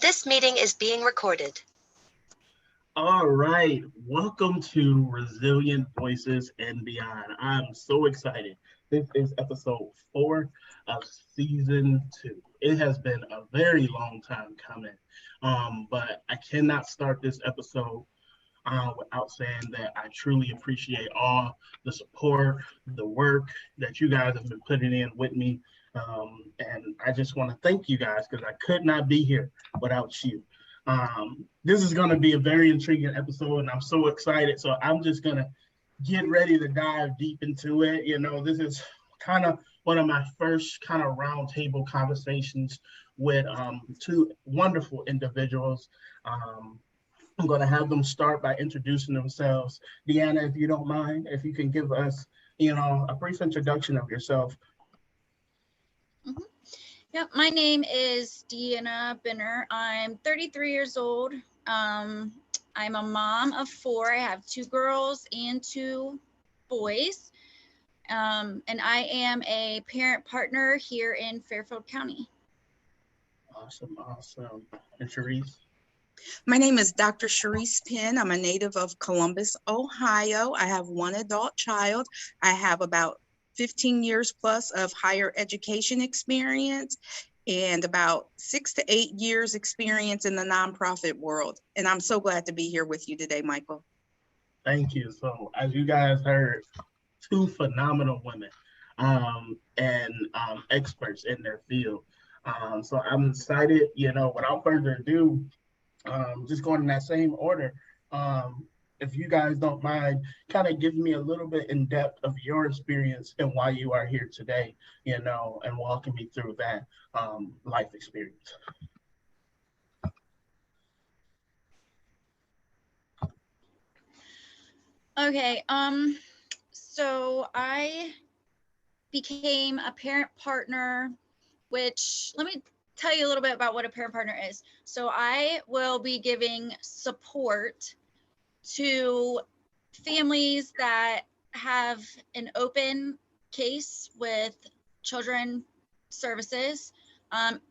This meeting is being recorded. All right, welcome to Resilient Voices and Beyond. I'm so excited. This is episode 4 of season 2. It has been a very long time coming, but I cannot start this episode without saying that I truly appreciate all the support, the work that you guys have been putting in with me. And I just want to thank you guys because I could not be here without you. This is going to be a very intriguing episode, and I'm so excited. So I'm just going to get ready to dive deep into it. You know, this is kind of one of my first kind of roundtable conversations with two wonderful individuals. I'm going to have them start by introducing themselves. Deanna, if you don't mind, if you can give us, a brief introduction of yourself. Mm-hmm. Yep, my name is Deanna Benner. I'm 33 years old. I'm a mom of 4. I have 2 girls and 2 boys. And I am a parent partner here in Fairfield County. Awesome. And Charisse? My name is Dr. Charisse Penn. I'm a native of Columbus, Ohio. I have 1 adult child. I have about 15 years plus of higher education experience and about 6 to 8 years experience in the nonprofit world. And I'm so glad to be here with you today, Michael. Thank you. So as you guys heard, 2 phenomenal women and experts in their field. So I'm excited, without further ado, just going in that same order. If you guys don't mind, kind of give me a little bit in depth of your experience and why you are here today, and walking me through that life experience. Okay, so I became a parent partner, which let me tell you a little bit about what a parent partner is. So I will be giving support to families that have an open case with children services and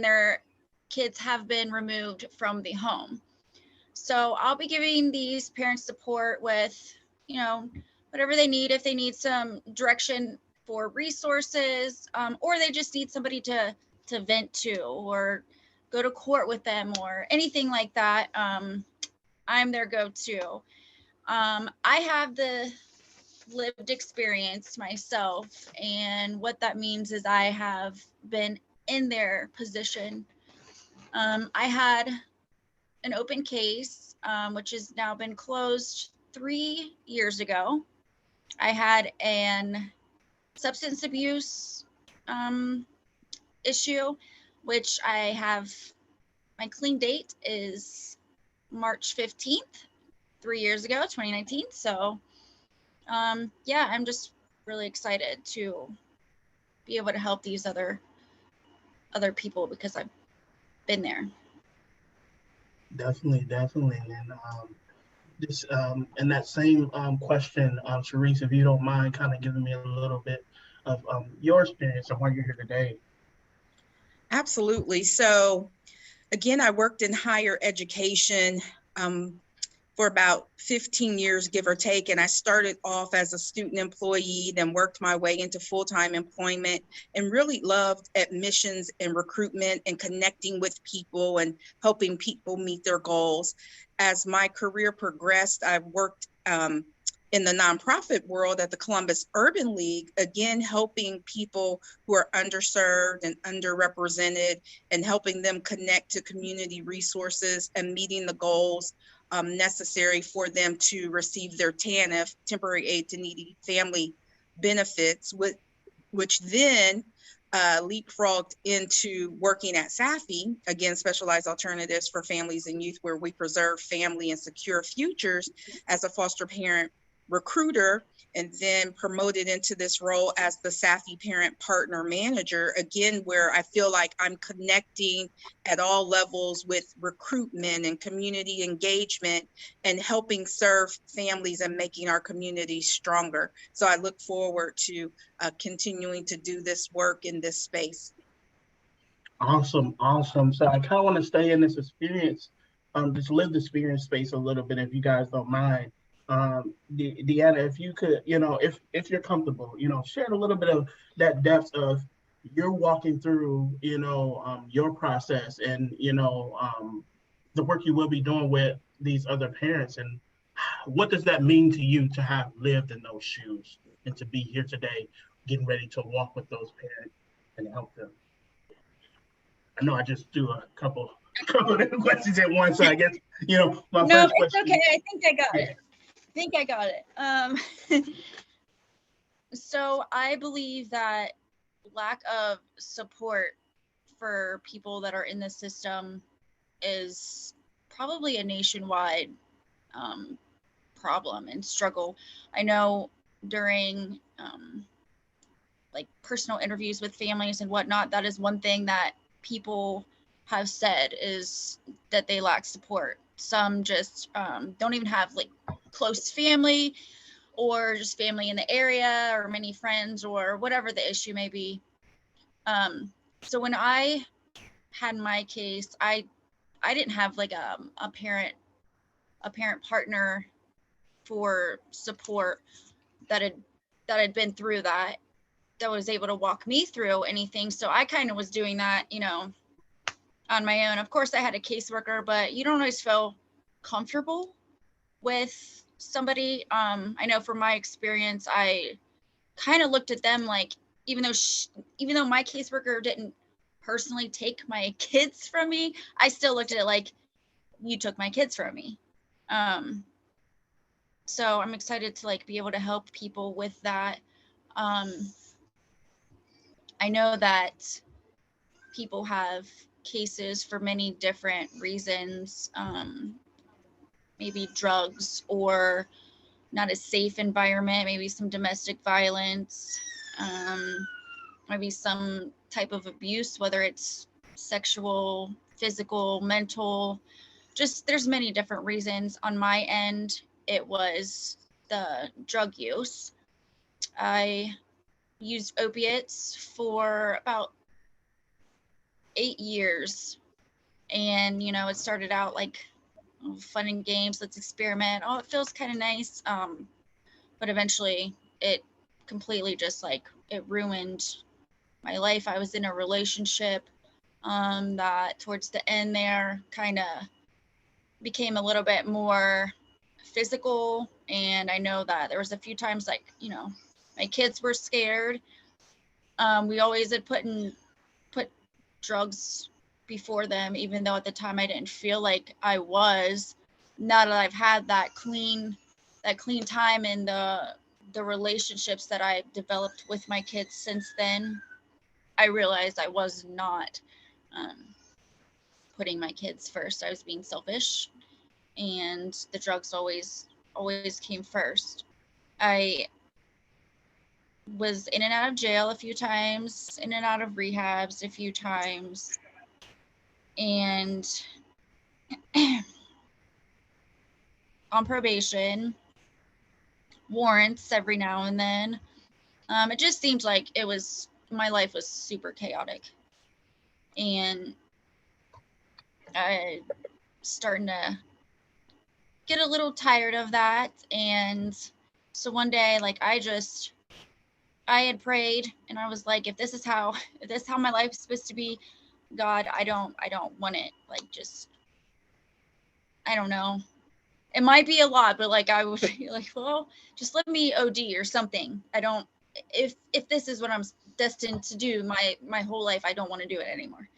their kids have been removed from the home. So I'll be giving these parents support with, whatever they need, if they need some direction for resources, or they just need somebody to vent to or go to court with them or anything like that. I'm their go-to. I have the lived experience myself, and what that means is I have been in their position. I had an open case, which has now been closed 3 years ago. I had an substance abuse issue, which I have, my clean date is March 15th, 3 years ago, 2019. So yeah, I'm just really excited to be able to help these other people because I've been there. Definitely. And just in that same question, Charisse, if you don't mind kind of giving me a little bit of your experience and why you're here today. Absolutely. So again, I worked in higher education for about 15 years, give or take. And I started off as a student employee, then worked my way into full-time employment and really loved admissions and recruitment and connecting with people and helping people meet their goals. As my career progressed, I worked in the nonprofit world at the Columbus Urban League, again, helping people who are underserved and underrepresented and helping them connect to community resources and meeting the goals necessary for them to receive their TANF, temporary aid to needy family benefits, which then leapfrogged into working at SAFY, again, Specialized Alternatives for Families and Youth, where we preserve family and secure futures as a foster parent recruiter, and then promoted into this role as the SAFY Parent Partner Manager, again, where I feel like I'm connecting at all levels with recruitment and community engagement and helping serve families and making our communities stronger. So I look forward to continuing to do this work in this space. Awesome, awesome. So I kind of want to stay in this experience, just live the experience space a little bit, if you guys don't mind. Deanna, if you could, if you're comfortable, share a little bit of that depth of you're walking through, your process and, the work you will be doing with these other parents, and what does that mean to you to have lived in those shoes and to be here today, getting ready to walk with those parents and help them? I know I just threw a couple couple of different questions at once, so I guess my No, first it's question. okay. I think I got Yeah. it. I think I got it. So I believe that lack of support for people that are in the system is probably a nationwide problem and struggle. I know during like personal interviews with families and whatnot, that is one thing that people have said is that they lack support. Some just don't even have like close family or just family in the area or many friends or whatever the issue may be. So when I had my case, I didn't have like a parent partner for support that had been through that was able to walk me through anything. So I kind of was doing that, on my own. Of course I had a caseworker, but you don't always feel comfortable with somebody. I know from my experience, I kind of looked at them like, even though my caseworker didn't personally take my kids from me, I still looked at it like, you took my kids from me. So I'm excited to like be able to help people with that. I know that people have cases for many different reasons, maybe drugs or not a safe environment, maybe some domestic violence, maybe some type of abuse, whether it's sexual, physical, mental, just there's many different reasons. On my end, it was the drug use. I used opiates for about 8 years. And, it started out like fun and games, let's experiment. Oh, it feels kind of nice. But eventually it completely just like, it ruined my life. I was in a relationship that towards the end there kind of became a little bit more physical. And I know that there was a few times like, my kids were scared. We always had put drugs before them, even though at the time I didn't feel like I was. Now that I've had that clean time in the relationships that I've developed with my kids since then, I realized I was not putting my kids first. I was being selfish, and the drugs always came first. I was in and out of jail a few times, in and out of rehabs a few times, and on probation, warrants every now and then. It just seemed like my life was super chaotic, and I starting to get a little tired of that. And so one day, like I had prayed, and I was like, if this is how my life is supposed to be, God, I don't want it. Like, just, I don't know. It might be a lot, but like I would be like, well, just let me OD or something. I don't, if this is what I'm destined to do my whole life, I don't want to do it anymore.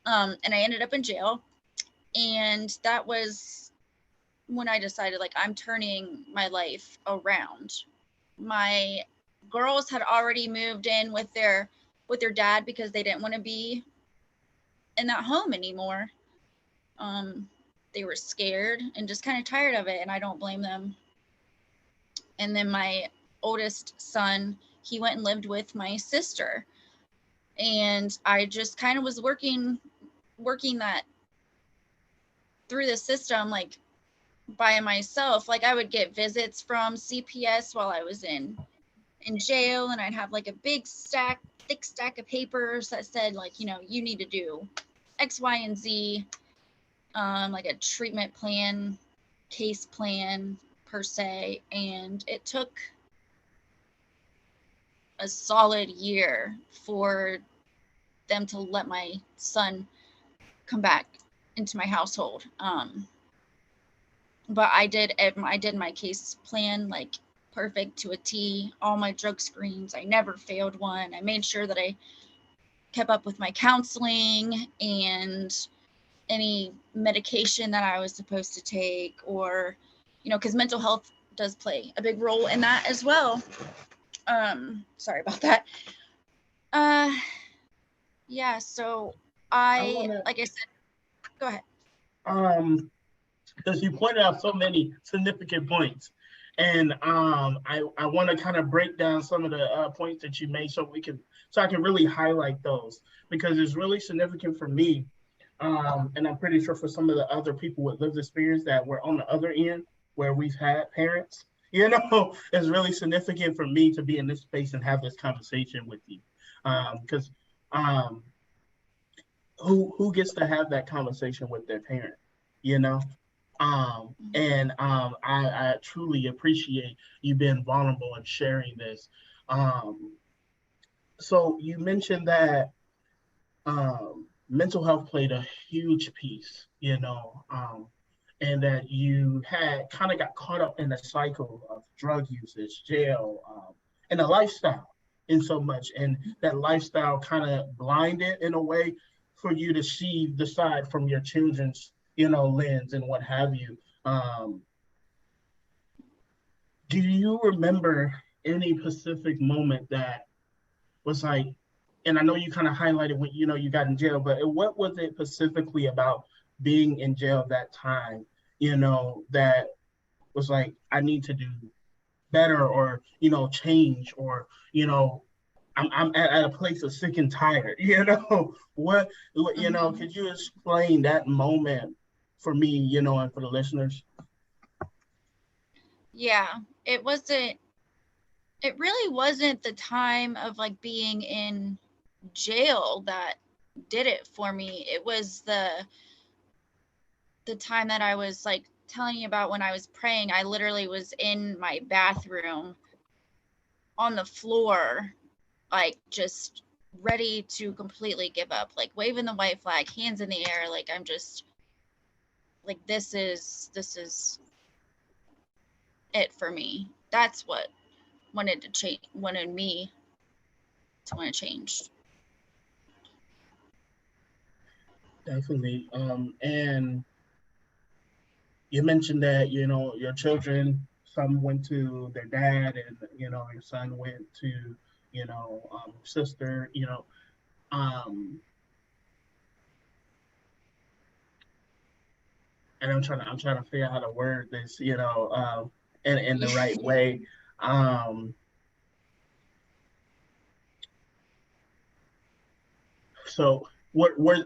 And I ended up in jail, and that was when I decided like I'm turning my life around. My girls had already moved in with their dad because they didn't want to be in that home anymore. They were scared and just kind of tired of it, and I don't blame them. And then my oldest son, he went and lived with my sister, and I just kind of was working that through the system, like by myself. Like I would get visits from CPS while I was in in jail, and I'd have like a thick stack of papers that said like, you need to do X, Y, and Z, like a treatment plan, case plan per se. And it took a solid year for them to let my son come back into my household. But I did my case plan like perfect to a T, all my drug screens. I never failed one. I made sure that I kept up with my counseling and any medication that I was supposed to take, or, because mental health does play a big role in that as well. Sorry about that. Yeah, so like I said, go ahead. Because you pointed out so many significant points, and I want to kind of break down some of the points that you made so I can really highlight those, because it's really significant for me, and I'm pretty sure for some of the other people with lived experience that were on the other end where we've had parents. It's really significant for me to be in this space and have this conversation with you, because who gets to have that conversation with their parent, and I truly appreciate you being vulnerable and sharing this. So you mentioned that mental health played a huge piece, and that you had kind of got caught up in the cycle of drug usage, jail, and a lifestyle in so much, and that lifestyle kind of blinded in a way for you to see the side from your children's lens and what have you. Do you remember any specific moment that was like, and I know you kind of highlighted when you got in jail, but what was it specifically about being in jail that time, that was like, I need to do better, or change, or I'm at a place of sick and tired, what could you explain that moment for me, and for the listeners? Yeah, it really wasn't the time of like being in jail that did it for me. It was the time that I was like telling you about when I was praying. I literally was in my bathroom on the floor, like just ready to completely give up, like waving the white flag, hands in the air, like I'm just like, this is it for me. That's what wanted me to want to change. Definitely. And you mentioned that, your children, some went to their dad, and, your son went to, sister, and I'm trying to figure out how to word this, in the right way. So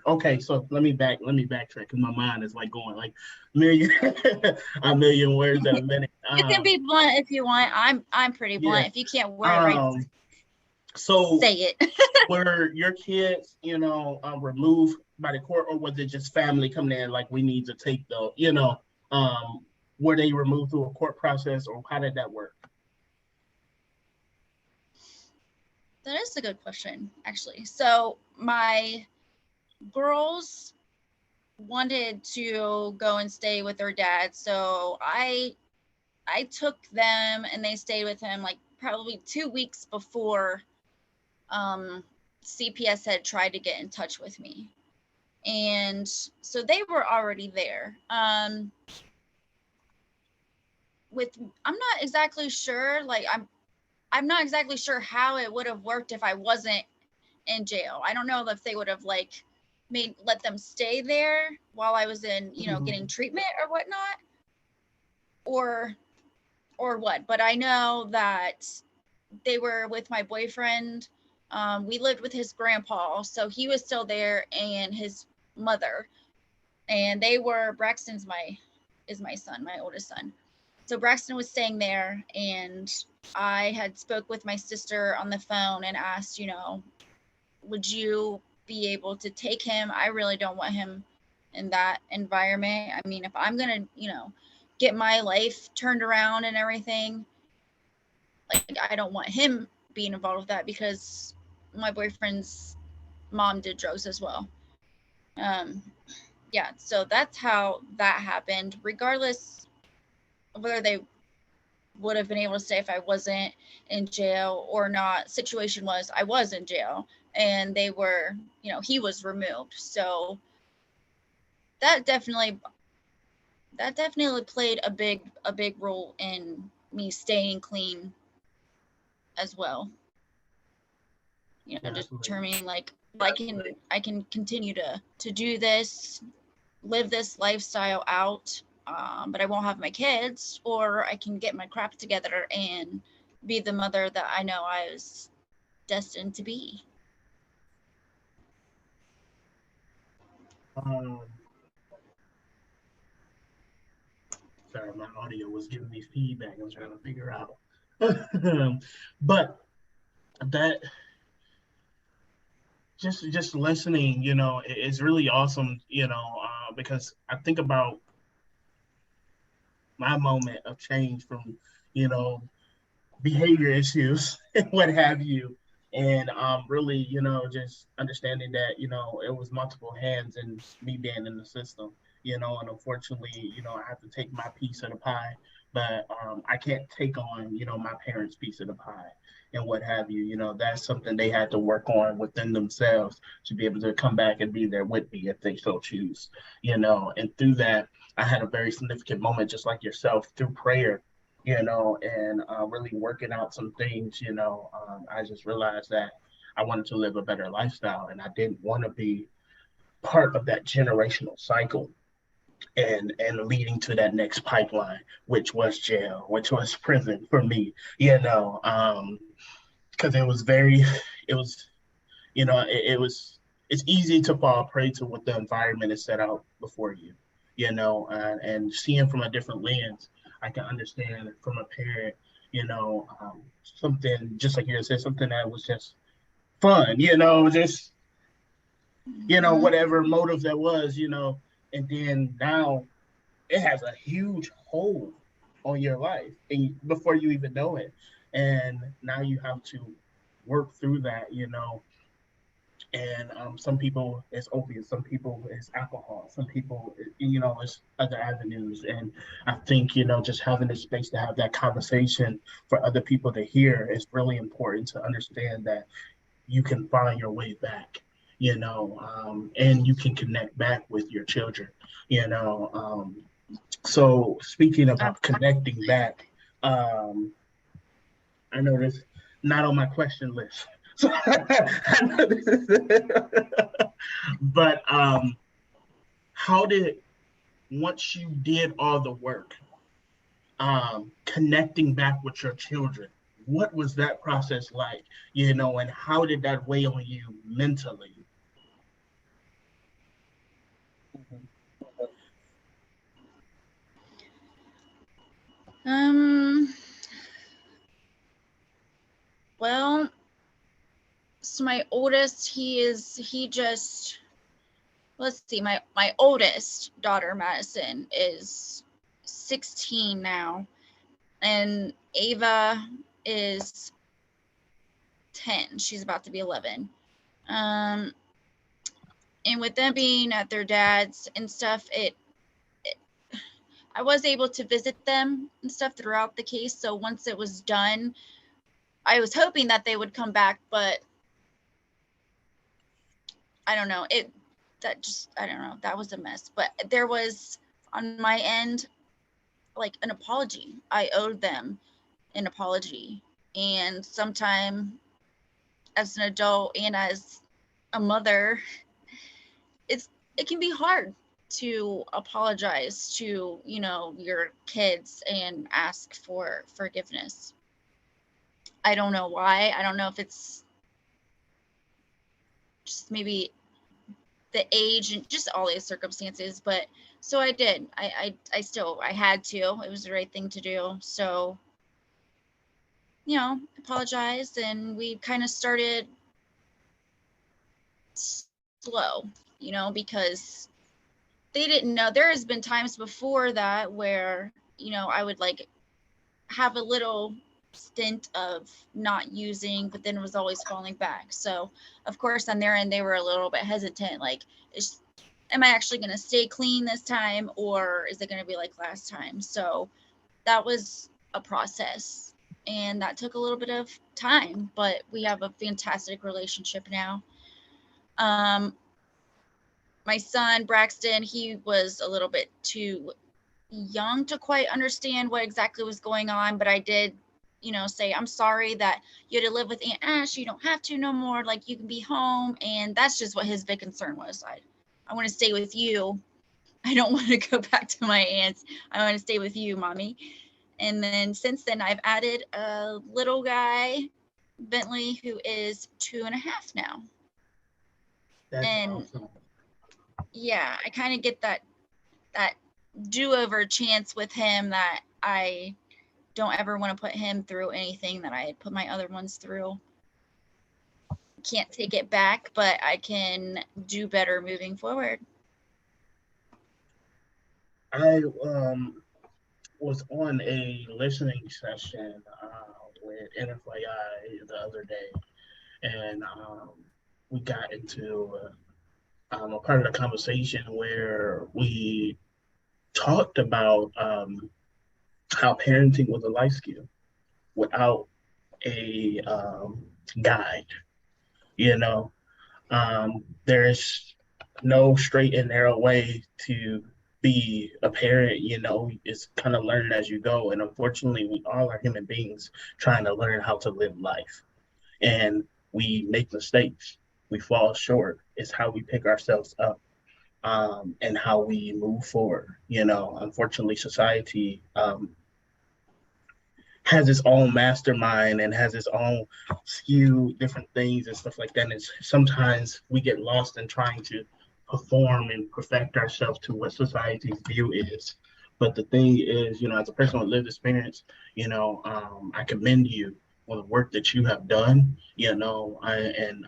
okay, so let me backtrack, because my mind is like going like a million words at a minute. You can be blunt if you want. I'm pretty blunt. If you can't word it right, so say it. Were your kids, removed by the court, or was it just family coming in like, we need to take the, were they removed through a court process, or how did that work? That is a good question, actually. So my girls wanted to go and stay with their dad, so I took them, and they stayed with him like probably 2 weeks before CPS had tried to get in touch with me. And so they were already there. I'm not exactly sure, like I'm not exactly sure how it would have worked if I wasn't in jail. I don't know if they would have like let them stay there while I was in, getting treatment or whatnot, or what. But I know that they were with my boyfriend. We lived with his grandpa, so he was still there, and his mother, and they were Braxton's is my son, my oldest son. So Braxton was staying there, and I had spoke with my sister on the phone and asked, would you be able to take him? I really don't want him in that environment. I mean, if I'm going to, get my life turned around and everything, like, I don't want him being involved with that, because my boyfriend's mom did drugs as well. Yeah, so that's how that happened. Regardless of whether they would have been able to stay if I wasn't in jail or not, situation was I was in jail, and they were, he was removed. So that definitely played a big role in me staying clean as well. Definitely. Determining, like, I can continue to do this, live this lifestyle out, but I won't have my kids, or I can get my crap together and be the mother that I know I was destined to be. Sorry, my audio was giving me feedback. I was trying to figure out. But that just listening, is really awesome, because I think about my moment of change from, behavior issues and what have you. And really, just understanding that, it was multiple hands and me being in the system, and unfortunately, I have to take my piece of the pie, but I can't take on, my parents' piece of the pie and what have you. That's something they had to work on within themselves to be able to come back and be there with me if they so choose, and through that, I had a very significant moment, just like yourself, through prayer, and really working out some things, I just realized that I wanted to live a better lifestyle, and I didn't want to be part of that generational cycle and leading to that next pipeline, which was jail, which was prison for me, because it was, it's easy to fall prey to what the environment is set out before you, and seeing from a different lens, I can understand from a parent, something just like you said, something that was just fun, just, whatever motive that was, and then now it has a huge hold on your life and before you even know it. And now you have to work through that, and some people it's opiates, some people it's alcohol, some people it's other avenues. And I think just having the space to have that conversation for other people to hear is really important, to understand that you can find your way back, and you can connect back with your children, so speaking about connecting back, I know this not on my question list. So I know this is, but how did, once you did all the work, connecting back with your children, what was that process like, and how did that weigh on you mentally? Well, so my oldest, let's see, my oldest daughter, Madison, is 16 now, and Ava is 10. She's about to be 11. And with them being at their dad's and stuff, I was able to visit them and stuff throughout the case. So once it was done, I was hoping that they would come back, but I don't know. I don't know. That was a mess. But there was, on my end, like, an apology. I owed them an apology. And sometime as an adult and as a mother, it can be hard to apologize to, your kids and ask for forgiveness. I don't know why. I don't know if it's just maybe the age and just all these circumstances. But so I did. I had to. It was the right thing to do. So, you know, apologized, and we kind of started slow, you know, because they didn't know. There has been times before that where, you know, I would like have a little stint of not using, but then it was always falling back. So of course on their end, they were a little bit hesitant, like, am I actually going to stay clean this time, or is it going to be like last time? So that was a process, and that took a little bit of time, but we have a fantastic relationship now. My son Braxton, he was a little bit too young to quite understand what exactly was going on, but I did, you know, say, I'm sorry that you had to live with Aunt Ash. You don't have to no more. Like, you can be home. And that's just what his big concern was. I want to stay with you. I don't want to go back to my aunts. I want to stay with you, mommy. And then since then, I've added a little guy, Bentley, who is 2.5 now. That's And awesome. yeah, I kind of get that do-over chance with him, that I don't ever want to put him through anything that I put my other ones through. Can't take it back, but I can do better moving forward. I was on a listening session with NFYI the other day, and we got into a part of the conversation where we talked about how parenting was a life skill without a guide. You know, there's no straight and narrow way to be a parent. You know, it's kind of learning as you go. And unfortunately, we all are human beings trying to learn how to live life. And we make mistakes. We fall short. It's how we pick ourselves up, and how we move forward. You know, unfortunately, society has its own mastermind and has its own skew different things and stuff like that. And sometimes we get lost in trying to perform and perfect ourselves to what society's view is. But the thing is, you know, as a person with lived experience, you know, I commend you for the work that you have done, you know, and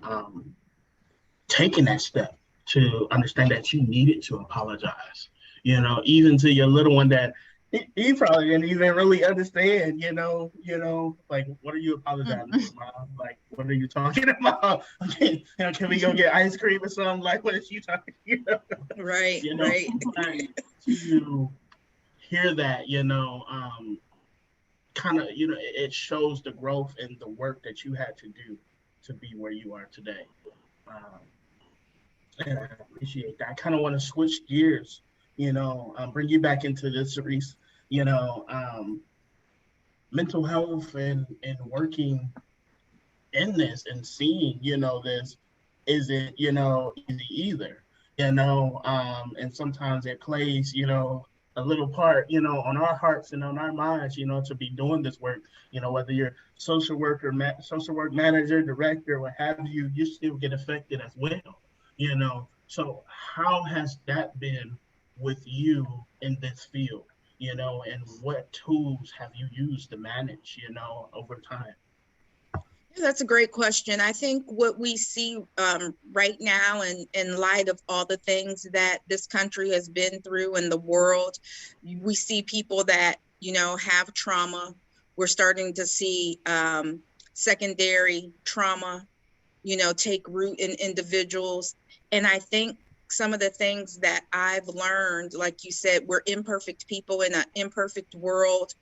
taking that step to understand that you needed to apologize, you know, even to your little one that he probably didn't even really understand, like, what are you apologizing for, Mom? Like, what are you talking about? Okay, can we go get ice cream or something? Like, what is you talking? Right, right. To hear that, kind of, it shows the growth and the work that you had to do to be where you are today. And I appreciate that. I kind of want to switch gears, bring you back into this, Charisse, mental health and working in this and seeing, this isn't, easy either, and sometimes it plays, a little part, on our hearts and on our minds, to be doing this work, whether you're social worker, social work manager, director, what have you, you still get affected as well, So how has that been with you in this field, and what tools have you used to manage, over time? That's a great question. I think what we see right now, in light of all the things that this country has been through and the world, we see people that, have trauma. We're starting to see secondary trauma, take root in individuals. And I think some of the things that I've learned, like you said, we're imperfect people in an imperfect world,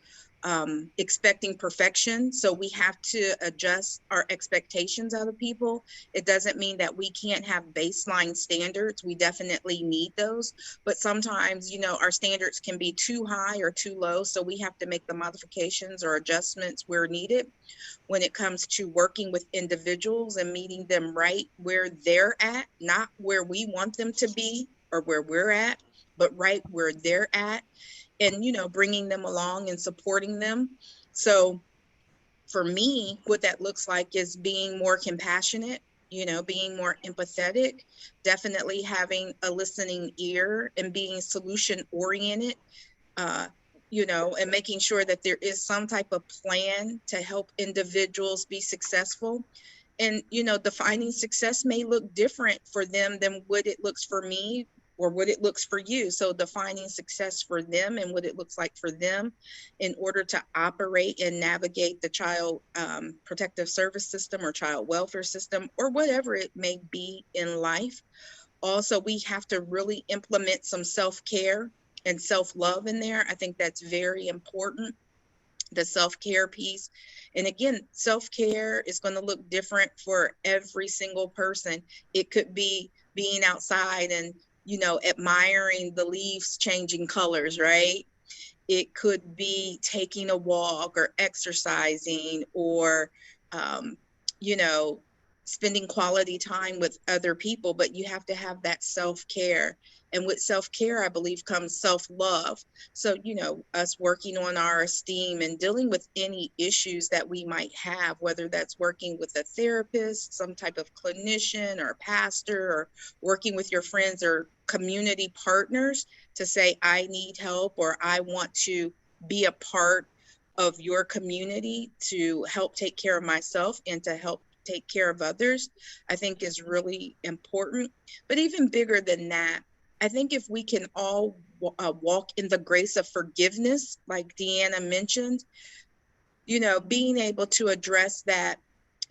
expecting perfection. So we have to adjust our expectations of the people. It doesn't mean that we can't have baseline standards. We definitely need those. But sometimes, our standards can be too high or too low. So we have to make the modifications or adjustments where needed when it comes to working with individuals and meeting them right where they're at, not where we want them to be or where we're at, but right where they're at. And, bringing them along and supporting them. So for me, what that looks like is being more compassionate, being more empathetic, definitely having a listening ear and being solution oriented, and making sure that there is some type of plan to help individuals be successful. And, defining success may look different for them than what it looks for me or what it looks for you. So defining success for them and what it looks like for them in order to operate and navigate the child protective service system or child welfare system or whatever it may be in life. Also, we have to really implement some self-care and self-love in there. I think that's very important, the self-care piece. And again, self-care is going to look different for every single person. It could be being outside and, admiring the leaves changing colors, right? It could be taking a walk or exercising or, spending quality time with other people, but you have to have that self-care. And with self-care, I believe, comes self-love. So, us working on our esteem and dealing with any issues that we might have, whether that's working with a therapist, some type of clinician or pastor, or working with your friends or community partners to say, I need help, or I want to be a part of your community to help take care of myself and to help take care of others, I think is really important. But even bigger than that, I think if we can all walk in the grace of forgiveness, like Deanna mentioned, being able to address that,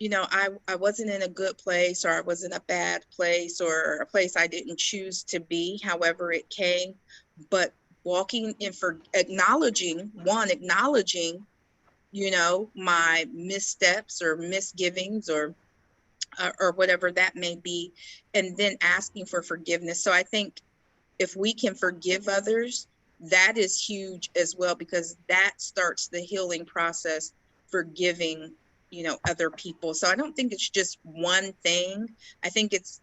I wasn't in a good place, or I was in a bad place, or a place I didn't choose to be, however it came, but walking in for acknowledging, my missteps or misgivings or whatever that may be, and then asking for forgiveness. So I think if we can forgive others, that is huge as well, because that starts the healing process, forgiving, other people. So I don't think it's just one thing. I think it's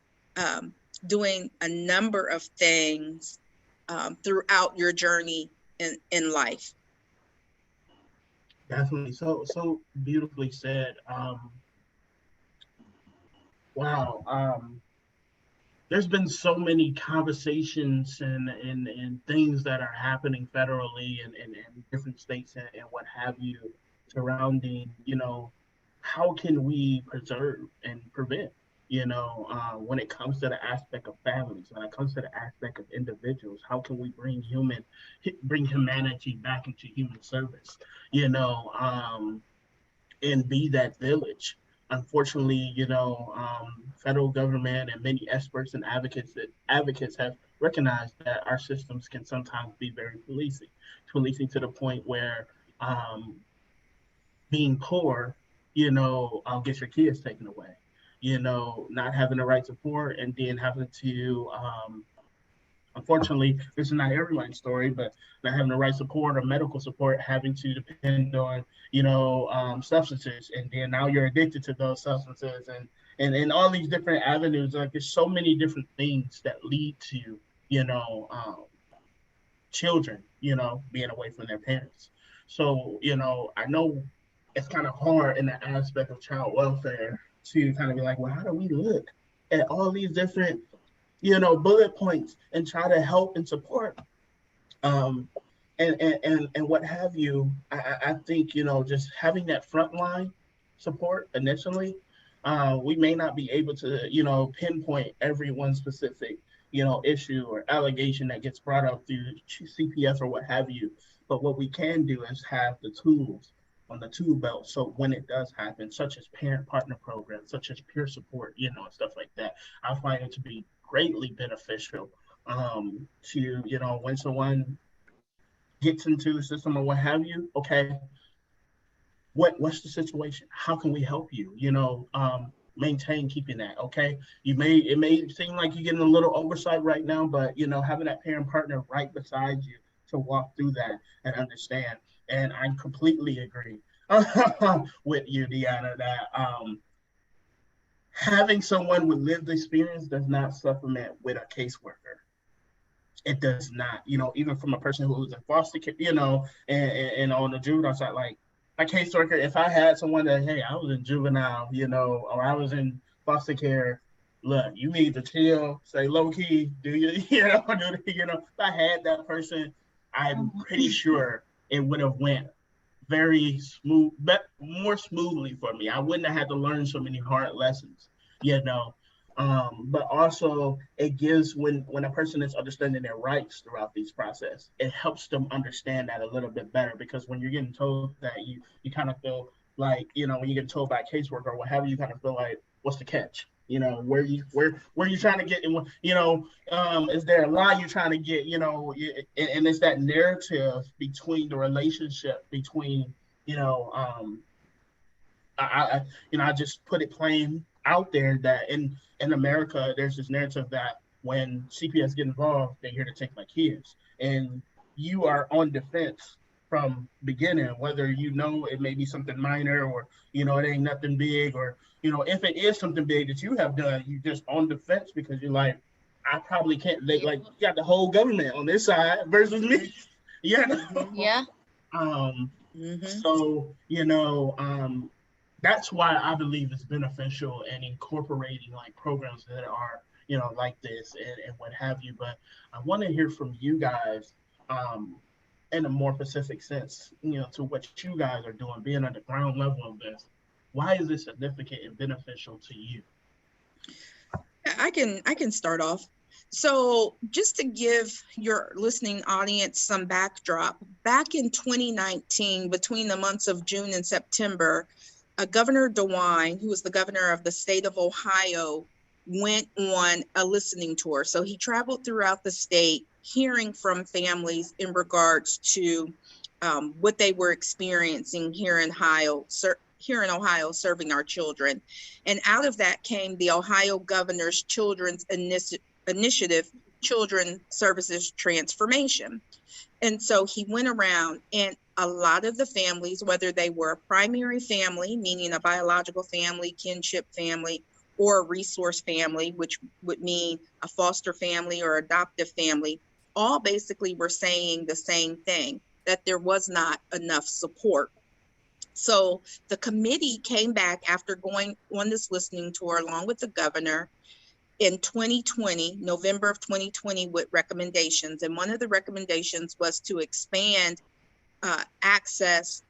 doing a number of things throughout your journey in life. Definitely. So beautifully said. Wow. There's been so many conversations and things that are happening federally and different states and what have you surrounding, how can we preserve and prevent, when it comes to the aspect of families, when it comes to the aspect of individuals, how can we bring humanity back into human service, and be that village. Unfortunately, federal government and many experts and advocates have recognized that our systems can sometimes be very policing to the point where being poor, get your kids taken away, not having the right support and then having to unfortunately, this is not everyone's story, but not having the right support or medical support, having to depend on, substances. And then now you're addicted to those substances and all these different avenues. Like there's so many different things that lead to, children, being away from their parents. So, I know it's kind of hard in the aspect of child welfare to kind of be like, well, how do we look at all these different bullet points and try to help and support and what have you. I think, just having that frontline support initially, we may not be able to, pinpoint every one specific, issue or allegation that gets brought up through CPS or what have you. But what we can do is have the tools on the tool belt. So when it does happen, such as parent partner programs, such as peer support, and stuff like that, I find it to be greatly beneficial to, when someone gets into the system or what have you, okay, what's the situation? How can we help you, maintain keeping that, okay? It may seem like you're getting a little oversight right now, but, having that parent partner right beside you to walk through that and understand. And I completely agree with you, Deanna, that having someone with lived experience does not supplement with a caseworker. It does not, even from a person who was in foster care, and on the juvenile side, like a caseworker, if I had someone that, hey, I was in juvenile, or I was in foster care, look, you need to chill, stay low key, do you, if I had that person, I'm pretty sure it would have went very smooth, but more smoothly for me. I wouldn't have had to learn so many hard lessons, you know. But also it gives when a person is understanding their rights throughout these process, it helps them understand that a little bit better because when you're getting told that you kind of feel like, when you get told by a caseworker or whatever, you kind of feel like, what's the catch? Where you trying to get, is there a lie you're trying to get, and it's that narrative between the relationship between, I just put it plain out there that in America, there's this narrative that when CPS get involved, they're here to take my kids, and you are on defense from beginning, whether it may be something minor or it ain't nothing big, or if it is something big that you have done, you just on defense because you're like, I probably can't. You got the whole government on this side versus me. Yeah. So that's why I believe it's beneficial in incorporating like programs that are like this and what have you. But I want to hear from you guys in a more specific sense, to what you guys are doing, being at the ground level of this. Why is this significant and beneficial to you? I can start off. So just to give your listening audience some backdrop, back in 2019, between the months of June and September, Governor DeWine, who was the governor of the state of Ohio, went on a listening tour. So he traveled throughout the state, hearing from families in regards to what they were experiencing here in Ohio, serving our children. And out of that came the Ohio Governor's Children's Initiative, Children Services Transformation. And so he went around, and a lot of the families, whether they were a primary family, meaning a biological family, kinship family, or a resource family, which would mean a foster family or adoptive family, all basically were saying the same thing, that there was not enough support. So the committee came back after going on this listening tour along with the governor in 2020, November of 2020, with recommendations. And one of the recommendations was to expand access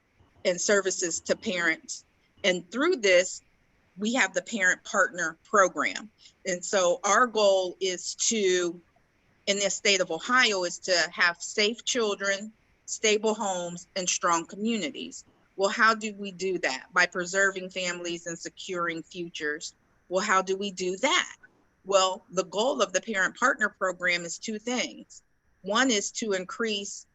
and services to parents. And through this, we have the Parent Partner Program. And so our goal is to, in the state of Ohio, is to have safe children, stable homes, and strong communities. Well, how do we do that? By preserving families and securing futures. Well, how do we do that? Well, the goal of the Parent Partner Program is two things. One is to increase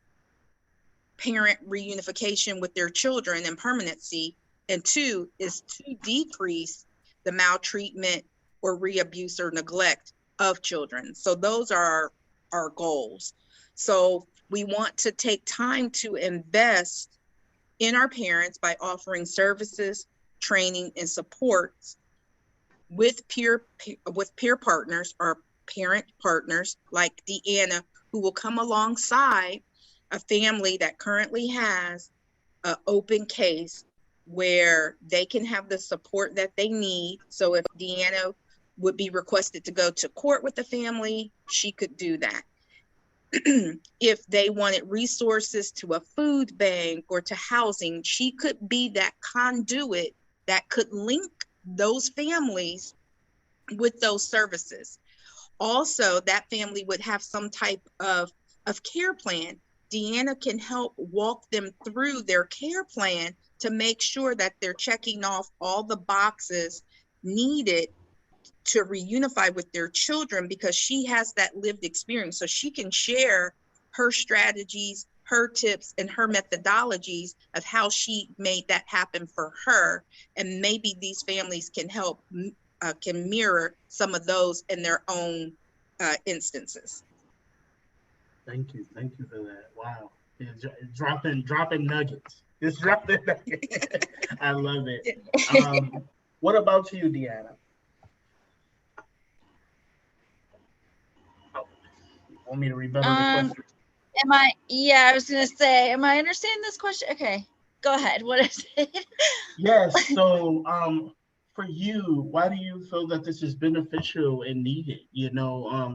parent reunification with their children and permanency, and two is to decrease the maltreatment or re-abuse or neglect of children. So those are our goals. So we want to take time to invest in our parents by offering services, training, and supports with peer partners or parent partners like Deanna, who will come alongside a family that currently has an open case where they can have the support that they need. So if Deanna would be requested to go to court with the family, she could do that. If they wanted resources to a food bank or to housing, she could be that conduit that could link those families with those services. Also, that family would have some type of care plan. Deanna can help walk them through their care plan to make sure that they're checking off all the boxes needed to reunify with their children, because she has that lived experience. So she can share her strategies, her tips, and her methodologies of how she made that happen for her. And maybe these families can help, can mirror some of those in their own instances. Thank you for that. Wow, dropping nuggets. Just dropping nuggets. I love it. What about you, Deanna? Want me to rebuttal the question? I was gonna say, am I understanding this question? Okay, go ahead. What is it? Yes. So for you, why do you feel that this is beneficial and needed?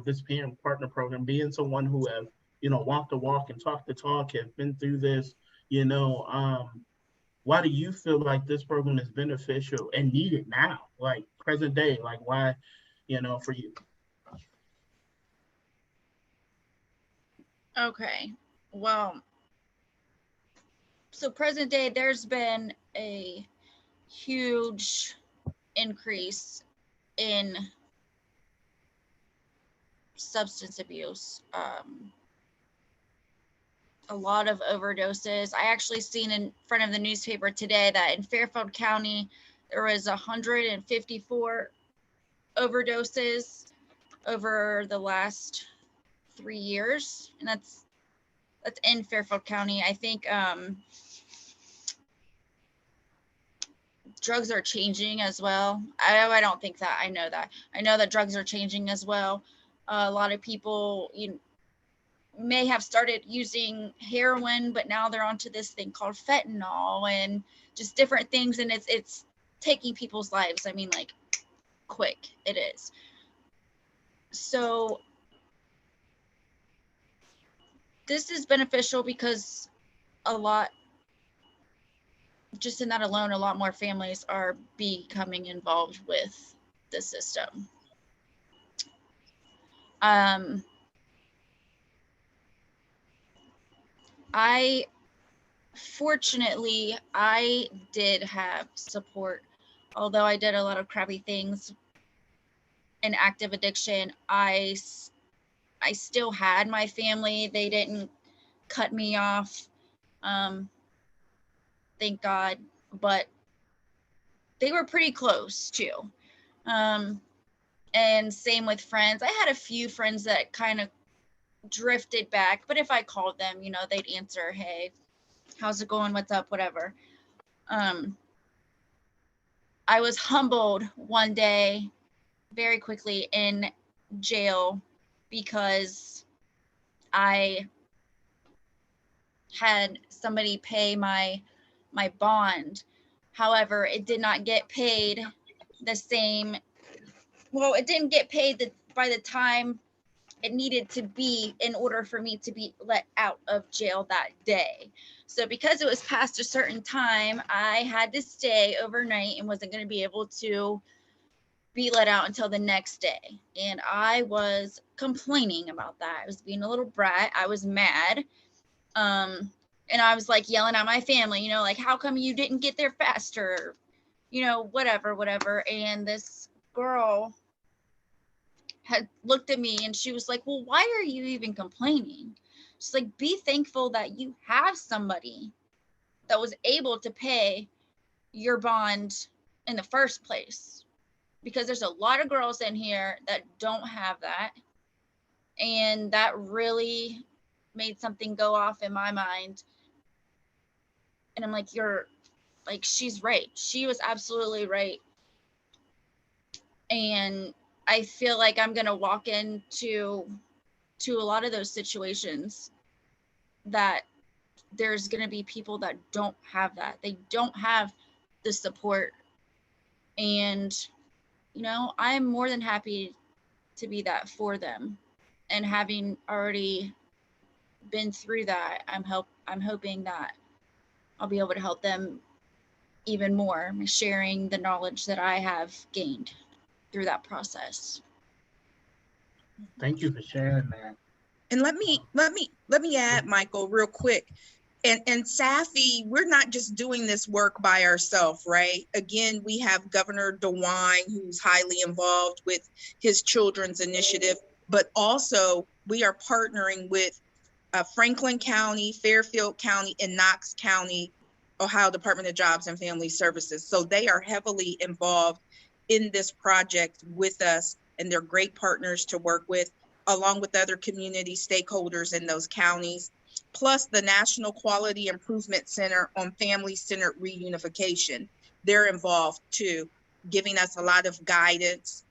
This parent partner program, being someone who have, walked the walk and talked the talk, have been through this, you know, why do you feel like this program is beneficial and needed now, like present day? Like why, for you? Okay. Well, so present day, there's been a huge increase in substance abuse. A lot of overdoses. I actually seen in front of the newspaper today that in Fairfield County, there was 154 overdoses over the last 3 years. And that's in Fairfield County. I think drugs are changing as well. I don't think that. I know that drugs are changing as well. A lot of people, may have started using heroin, but now they're onto this thing called fentanyl and just different things, and it's taking people's lives. I mean, like, quick, it is. So this is beneficial because just in that alone, a lot more families are becoming involved with the system. Fortunately, I did have support. Although I did a lot of crappy things in active addiction, I still had my family. They didn't cut me off, thank God, but they were pretty close too. And same with friends. I had a few friends that kind of drifted back, but if I called them, they'd answer, "Hey, how's it going? What's up?" Whatever. I was humbled one day very quickly in jail because I had somebody pay my bond. However, it did not get paid the same. Well, it didn't get paid by the time it needed to be in order for me to be let out of jail that day. So because it was past a certain time, I had to stay overnight and wasn't going to be able to be let out until the next day. And I was complaining about that. I was being a little brat. I was mad. And I was like yelling at my family, like, how come you didn't get there faster? Whatever. And this girl had looked at me and she was like, well, why are you even complaining? She's like, be thankful that you have somebody that was able to pay your bond in the first place, because there's a lot of girls in here that don't have that. And that really made something go off in my mind. And I'm like, she's right. She was absolutely right. And I feel like I'm going to walk into a lot of those situations that there's going to be people that don't have that. They don't have the support. And, I'm more than happy to be that for them. And having already been through that, I'm hoping that I'll be able to help them even more, sharing the knowledge that I have gained through that process. Thank you for sharing that. And let me add, Michael, real quick. And SAFY, we're not just doing this work by ourselves, right? Again, we have Governor DeWine, who's highly involved with his children's initiative, but also we are partnering with Franklin County, Fairfield County, and Knox County, Ohio Department of Jobs and Family Services. So they are heavily involved in this project with us, and they're great partners to work with, along with other community stakeholders in those counties, plus the National Quality Improvement Center on Family-Centered Reunification. They're involved too, giving us a lot of guidance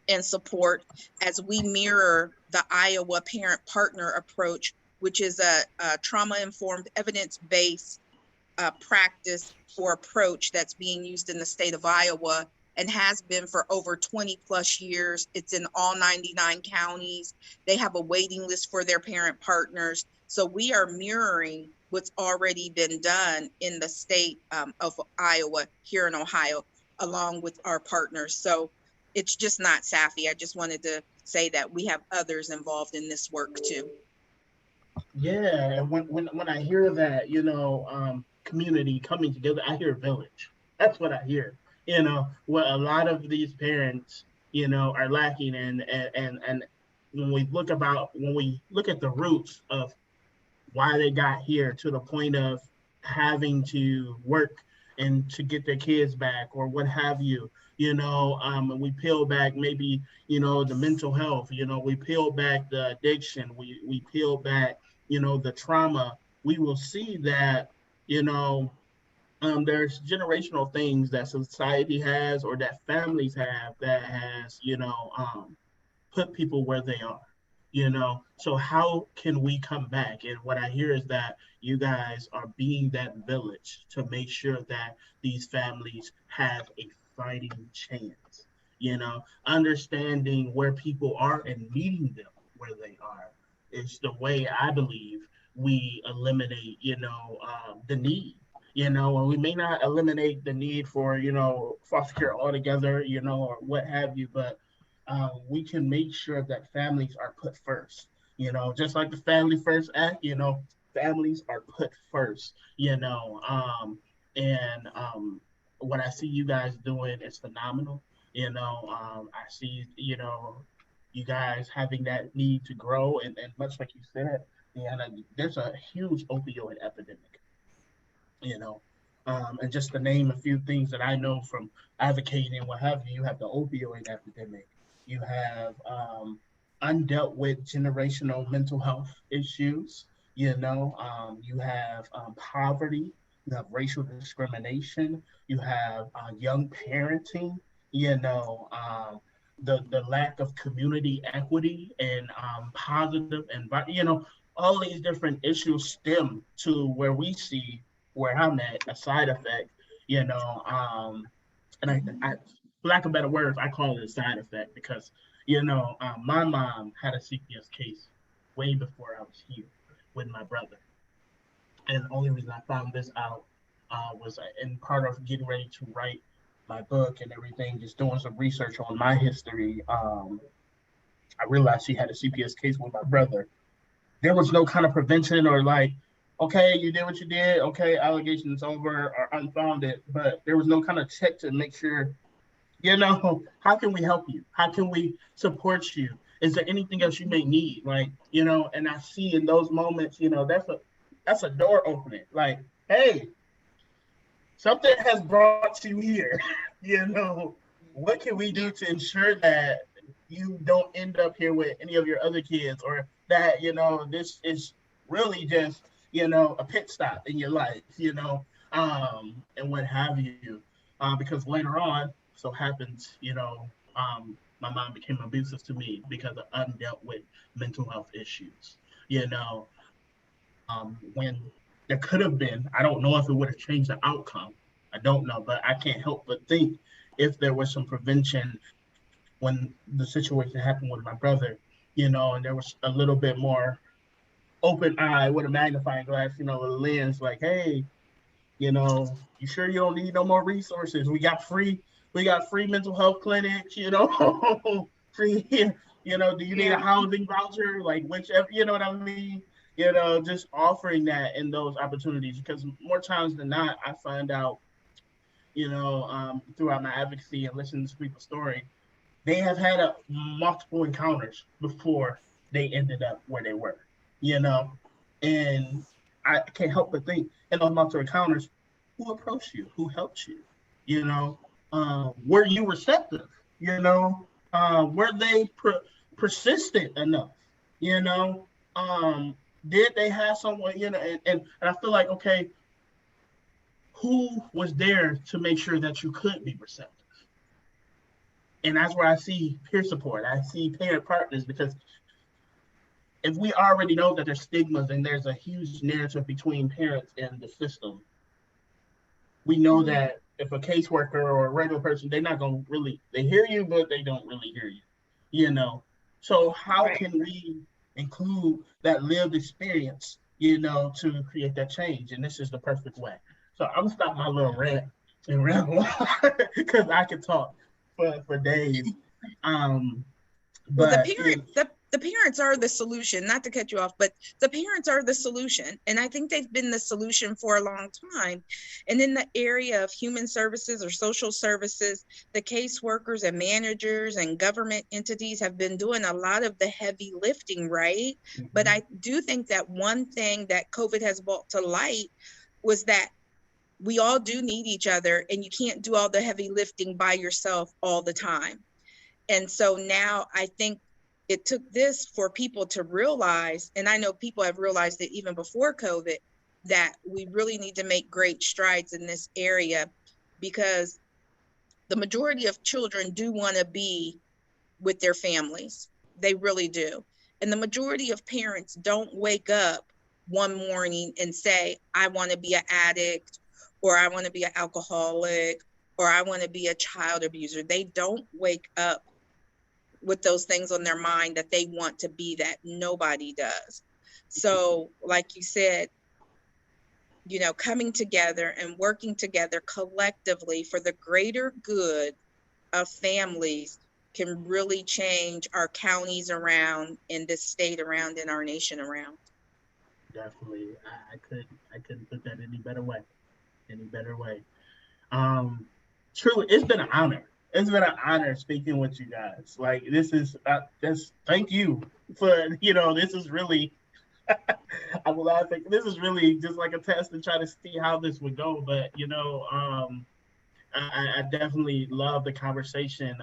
and support as we mirror the Iowa parent partner approach, which is a trauma-informed, evidence-based practice or approach that's being used in the state of Iowa and has been for over 20 plus years. It's in all 99 counties. They have a waiting list for their parent partners. So we are mirroring what's already been done in the state of Iowa, here in Ohio, along with our partners. So it's just not SAFY. I just wanted to say that we have others involved in this work too. Yeah, and when I hear that, community coming together, I hear village. That's what I hear. What a lot of these parents, are lacking and when we look at the roots of why they got here to the point of having to work and to get their kids back or what have you, and we peel back maybe, the mental health, we peel back the addiction, we peel back, the trauma, we will see that, there's generational things that society has or that families have that has, put people where they are, so how can we come back? And what I hear is that you guys are being that village to make sure that these families have a fighting chance, understanding where people are and meeting them where they are is the way I believe we eliminate, the need, and we may not eliminate the need for, foster care altogether, or what have you, but we can make sure that families are put first. Just like the Family First Act, families are put first. And what I see you guys doing is phenomenal. I see, you guys having that need to grow, and much like you said, there's a huge opioid epidemic. You know, and just to name a few things that I know from advocating and what have you, you have the opioid epidemic, you have undealt with generational mental health issues, you have poverty, you have racial discrimination, you have young parenting, the lack of community equity and positive and all these different issues stem to where we see where I'm at a side effect, and for lack of better words, I call it a side effect because, my mom had a CPS case way before I was here with my brother. And the only reason I found this out was in part of getting ready to write my book and everything, just doing some research on my history. I realized she had a CPS case with my brother. There was no kind of prevention or like, okay, you did what you did, okay, allegations over or unfounded, but there was no kind of check to make sure, how can we help you? How can we support you? Is there anything else you may need? Like, and I see in those moments, that's a door opening. Like, hey, something has brought you here. What can we do to ensure that you don't end up here with any of your other kids, or that this is really just a pit stop in your life, and what have you, because later on, so happens, my mom became abusive to me because of undealt with mental health issues, when there could have been, I don't know if it would have changed the outcome. I don't know, but I can't help but think if there was some prevention when the situation happened with my brother, and there was a little bit more open eye with a magnifying glass, a lens like, hey, you sure you don't need no more resources? We got free mental health clinics, free, do you need a housing voucher? Like whichever, you know what I mean? Just offering that in those opportunities, because more times than not, I find out, throughout my advocacy and listening to people's story, they have had multiple encounters before they ended up where they were, and I can't help but think in those multiple encounters, who approached you, who helped you, were you receptive, were they persistent enough, did they have someone, and I feel like, okay, who was there to make sure that you could be receptive? And that's where I see peer support. I see parent partners, because if we already know that there's stigmas and there's a huge narrative between parents and the system, we know that if a caseworker or a regular person, they're not gonna really, they hear you, but they don't really hear you, you know. So how Right. can we include that lived experience, you know, to create that change? And this is the perfect way. So I'm gonna stop my little rant and ramble because I can talk for days. Um, Well, the but parent, the parents are the solution, not to cut you off, but the parents are the solution. And I think they've been the solution for a long time. And in the area of human services or social services, the caseworkers and managers and government entities have been doing a lot of the heavy lifting, right? But I do think that one thing that COVID has brought to light was that we all do need each other, and you can't do all the heavy lifting by yourself all the time. And so now I think it took this for people to realize, and I know people have realized it even before COVID, that we really need to make great strides in this area, because the majority of children do want to be with their families. They really do. And the majority of parents don't wake up one morning and say, I want to be an addict, or I want to be an alcoholic, or I want to be a child abuser. They don't wake up with those things on their mind that they want to be that. Nobody does. So like you said, you know, coming together and working together collectively for the greater good of families can really change our counties around, in this state around, in our nation around. definitely, I couldn't put that any better way. Any better way. Um, Truly, it's been an honor. It's been an honor speaking with you guys. Like this is this. Thank you for, you know. This is really. I'm laughing. This is really just like a test to try to see how this would go. But you know, I definitely love the conversation.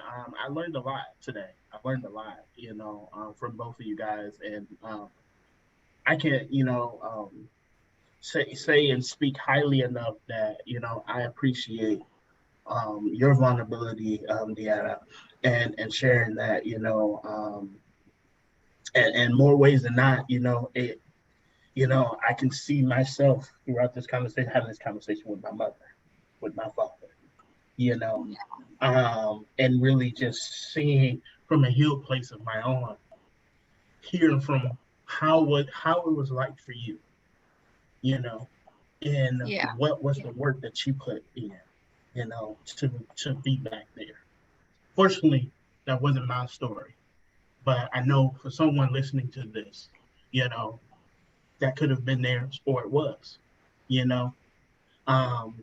I learned a lot today. I learned a lot, you know, from both of you guys, and I can't, you know, say and speak highly enough that you know I appreciate your vulnerability, Deanna, and sharing that, you know, and more ways than not, you know, you know, I can see myself throughout this conversation, having this conversation with my mother, with my father, you know, and really just seeing from a healed place of my own, hearing from how it was like for you, you know, and Yeah. what was the work that you put in, you know, to be back there. Fortunately, that wasn't my story, but I know for someone listening to this, you know, that could have been theirs or it was, you know. Um,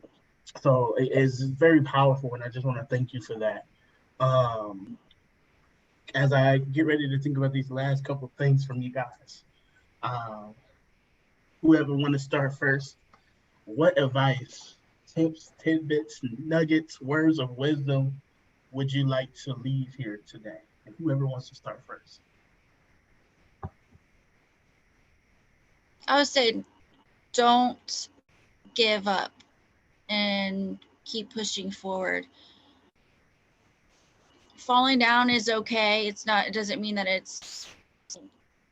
so it is very powerful, and I just want to thank you for that. Um, as I get ready to think about these last couple things from you guys, um, whoever want to start first, what advice, tips, tidbits, nuggets, words of wisdom would you like to leave here today? And whoever wants to start first. I would say don't give up and keep pushing forward. Falling down is okay. It doesn't mean that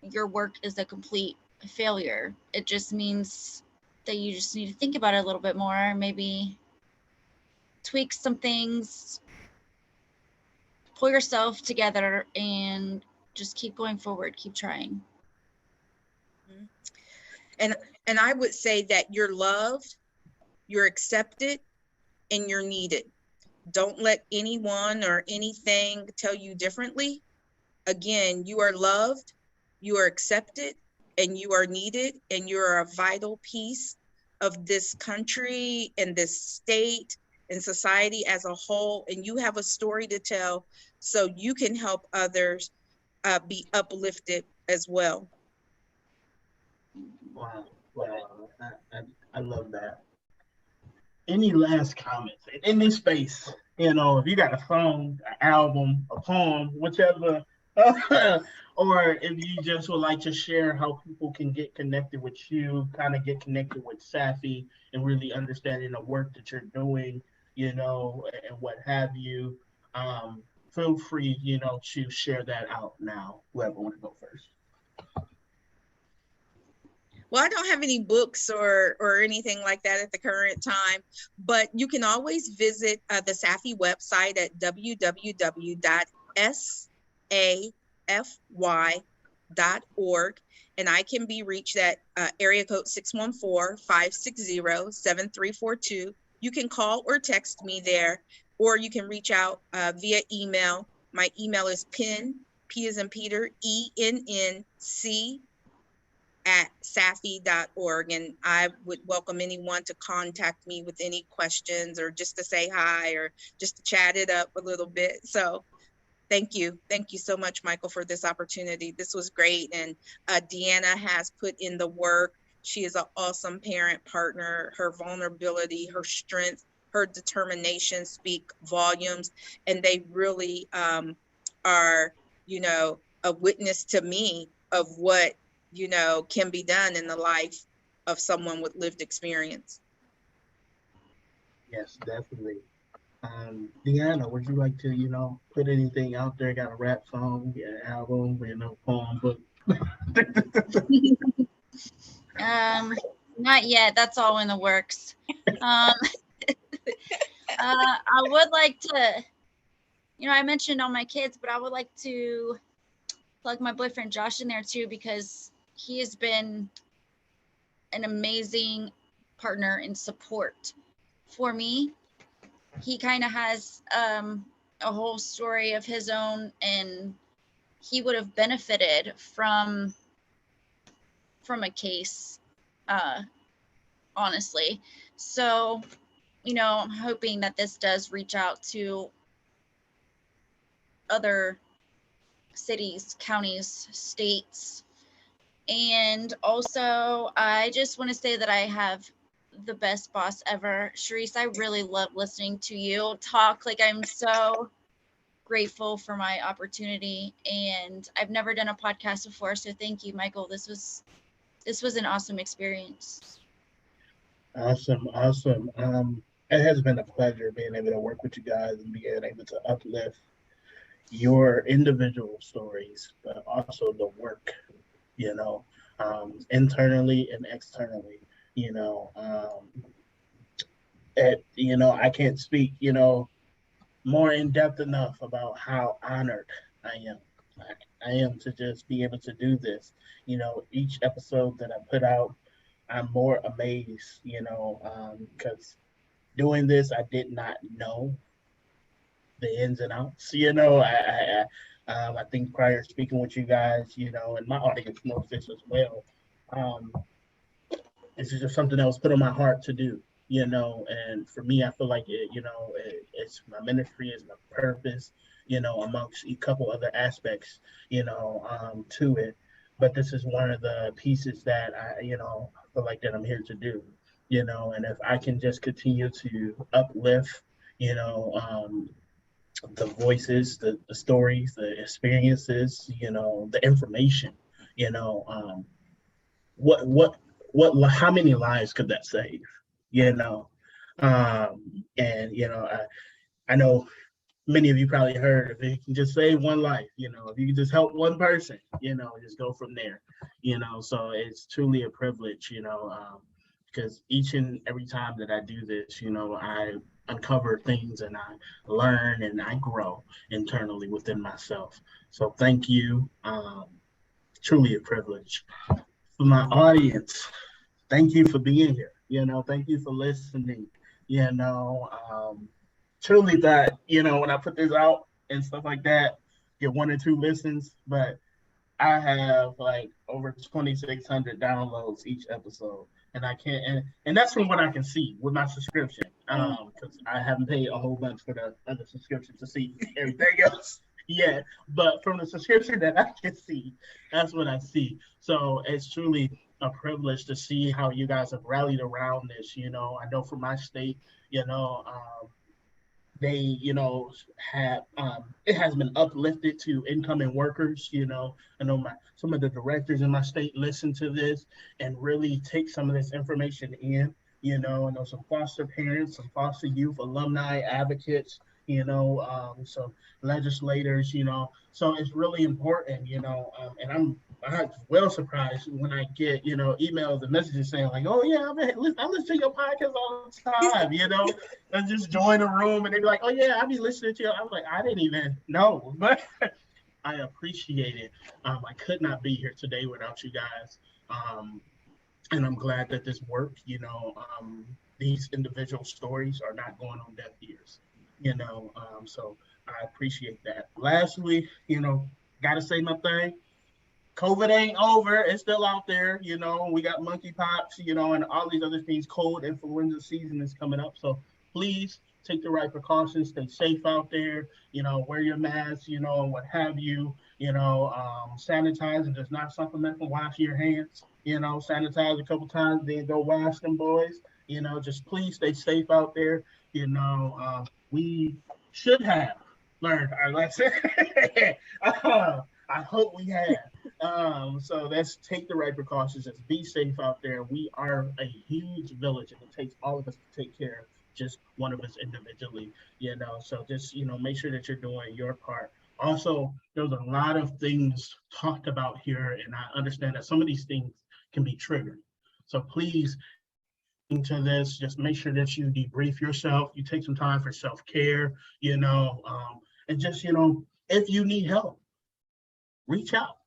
your work is a complete failure. It just means that you just need to think about it a little bit more, maybe tweak some things, pull yourself together, and just keep going forward, keep trying. And I would say that you're loved, you're accepted, and you're needed. Don't let anyone or anything tell you differently. Again, you are loved, you are accepted, and you are needed, and you are a vital piece of this country and this state and society as a whole. And you have a story to tell, so you can help others be uplifted as well. Wow, wow, I love that. Any last comments in this space? You know, if you got a song, an album, a poem, whichever, or if you just would like to share how people can get connected with you, kind of get connected with SAFY and really understanding the work that you're doing, you know, and what have you. Um, Feel free, you know, to share that out now. Whoever want to go first. Well, I don't have any books or anything like that at the current time, but you can always visit the SAFY website at www.safy.org, and I can be reached at area code 614-560-7342. You can call or text me there, or you can reach out via email. My email is Penn, P as in Peter, ENNC @safy.org, and I would welcome anyone to contact me with any questions or just to say hi or just to chat it up a little bit. So thank you so much, Michael, for this opportunity. This was great, and Deanna has put in the work. She is an awesome parent partner. Her vulnerability, her strength, her determination speak volumes, and they really are, a witness to me of what can be done in the life of someone with lived experience. Yes, definitely. Deanna, would you like to, put anything out there? Got a rap song, an album, poem, book? Not yet. That's all in the works. I would like to, I mentioned all my kids, but I would like to plug my boyfriend Josh in there too, because he has been an amazing partner and support for me. He kind of has a whole story of his own, and he would have benefited from a case, honestly. So, I'm hoping that this does reach out to other cities, counties, states. And also, I just want to say that I have the best boss ever. Charisse, I really love listening to you talk. Like, I'm so grateful for my opportunity, and I've never done a podcast before, so thank you, Michael. This was an awesome experience. Awesome. It has been a pleasure being able to work with you guys and being able to uplift your individual stories, but also the work, internally and externally, I can't speak, more in depth enough about how honored I am. I am to just be able to do this. Each episode that I put out, I'm more amazed, because doing this, I did not know the ins and outs. I think prior to speaking with you guys, and my audience knows this as well. This is just something that was put on my heart to do, and for me, I feel like it's my ministry, is my purpose, amongst a couple other aspects, to it. But this is one of the pieces that I feel like that I'm here to do, and if I can just continue to uplift, the voices, the stories, the experiences, the information, how many lives could that save, I know many of you probably heard, if you can just save one life, if you can just help one person, just go from there, so it's truly a privilege, because each and every time that I do this, I uncover things and I learn and I grow internally within myself. So thank you. Truly a privilege. For my audience, thank you for being here. Thank you for listening. Truly thought, when I put this out and stuff like that, get 1 or 2 listens, but I have like over 2,600 downloads each episode. And I can't, and that's from what I can see with my subscription, because I haven't paid a whole bunch for the other subscription to see everything else yet. But from the subscription that I can see, that's what I see. So it's truly a privilege to see how you guys have rallied around this. I know for my state, they, have it has been uplifted to incoming workers. I know some of the directors in my state listen to this and really take some of this information in. I know some foster parents, some foster youth, alumni, advocates, some legislators, so it's really important, and I'm I'm well surprised when I get, emails and messages saying like, "Oh yeah, I listen to your podcast all the time," and just join a room and they be like, "Oh yeah, I be listening to you." I was like, I didn't even know, but I appreciate it. I could not be here today without you guys, and I'm glad that this worked. These individual stories are not going on deaf ears. So I appreciate that. Lastly, gotta say my thing. COVID ain't over. It's still out there. We got monkeypox, and all these other things. Cold influenza season is coming up. So please take the right precautions. Stay safe out there. Wear your mask, what have you. Sanitize. If there's not supplement from washing your hands, sanitize a couple times, then go wash them boys. Just please stay safe out there. We should have learned our lesson. I hope we have. So let's take the right precautions. Let's be safe out there. We are a huge village, and it takes all of us to take care of just one of us individually. So just make sure that you're doing your part. Also, there's a lot of things talked about here, and I understand that some of these things can be triggered. So please, into this, just make sure that you debrief yourself. You take some time for self-care. And just if you need help, reach out.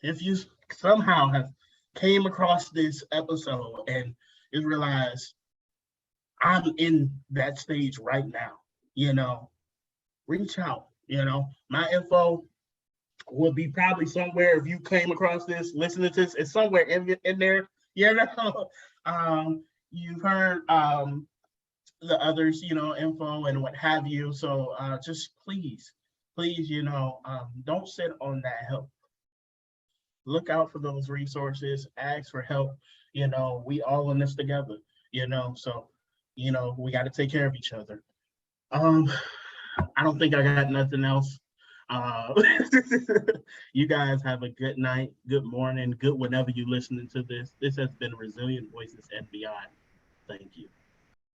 If you somehow have came across this episode and you realize I'm in that stage right now, reach out. My info will be probably somewhere. If you came across this, listening to this, it's somewhere in there. You've heard the others, info and what have you. So just please, don't sit on that help. Look out for those resources, ask for help. We all in this together, so, we got to take care of each other. I don't think I got nothing else. You guys have a good night, good morning, good whenever you're listening to this. This has been Resilient Voices and Beyond. Thank you.